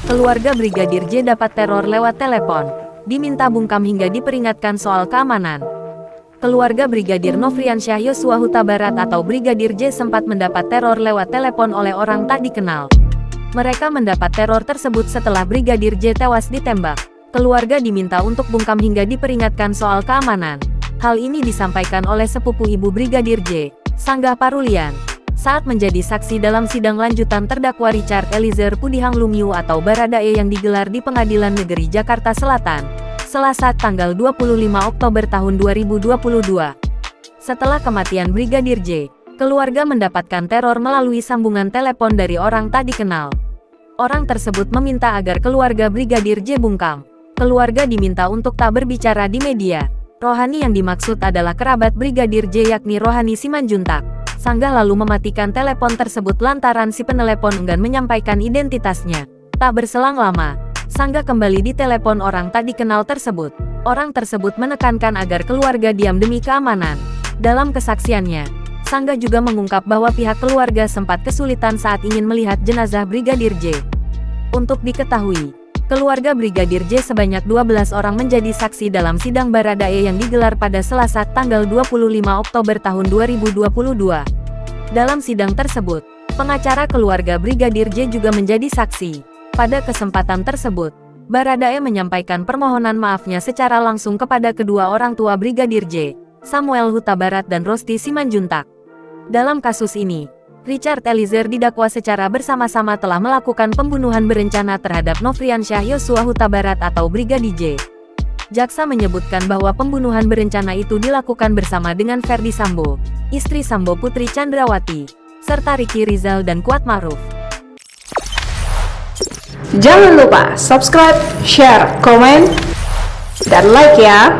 Keluarga Brigadir J dapat teror lewat telepon. Diminta bungkam hingga diperingatkan soal keamanan. Keluarga Brigadir Nofriansyah Yosua Huta Barat atau Brigadir J sempat mendapat teror lewat telepon oleh orang tak dikenal. Mereka mendapat teror tersebut setelah Brigadir J tewas ditembak. Keluarga diminta untuk bungkam hingga diperingatkan soal keamanan. Hal ini disampaikan oleh sepupu ibu Brigadir J, Sanggah Parulian, saat menjadi saksi dalam sidang lanjutan terdakwa Richard Eliezer Pudihang Lumiu atau Baradae yang digelar di Pengadilan Negeri Jakarta Selatan, Selasa tanggal 25 Oktober tahun 2022. Setelah kematian Brigadir J, keluarga mendapatkan teror melalui sambungan telepon dari orang tak dikenal. Orang tersebut meminta agar keluarga Brigadir J bungkam. Keluarga diminta untuk tak berbicara di media. Rohani yang dimaksud adalah kerabat Brigadir J yakni Rohani Simanjuntak. Sanggah lalu mematikan telepon tersebut lantaran si penelepon enggan menyampaikan identitasnya. Tak berselang lama, Sanggah kembali ditelepon orang tak dikenal tersebut. Orang tersebut menekankan agar keluarga diam demi keamanan. Dalam kesaksiannya, Sanggah juga mengungkap bahwa pihak keluarga sempat kesulitan saat ingin melihat jenazah Brigadir J. Untuk diketahui, keluarga Brigadir J sebanyak 12 orang menjadi saksi dalam sidang Baradae yang digelar pada Selasa tanggal 25 Oktober tahun 2022. Dalam sidang tersebut, pengacara keluarga Brigadir J juga menjadi saksi. Pada kesempatan tersebut, Baradae menyampaikan permohonan maafnya secara langsung kepada kedua orang tua Brigadir J, Samuel Huta Barat dan Rosti Simanjuntak. Dalam kasus ini, Richard Eliezer didakwa secara bersama-sama telah melakukan pembunuhan berencana terhadap Nofriansyah Yosua Huta Barat atau Brigadir J. Jaksa menyebutkan bahwa pembunuhan berencana itu dilakukan bersama dengan Ferdi Sambo, istri Sambo Putri Chandrawati, serta Ricky Rizal dan Kuat Ma'ruf. Jangan lupa subscribe, share, komen, dan like ya!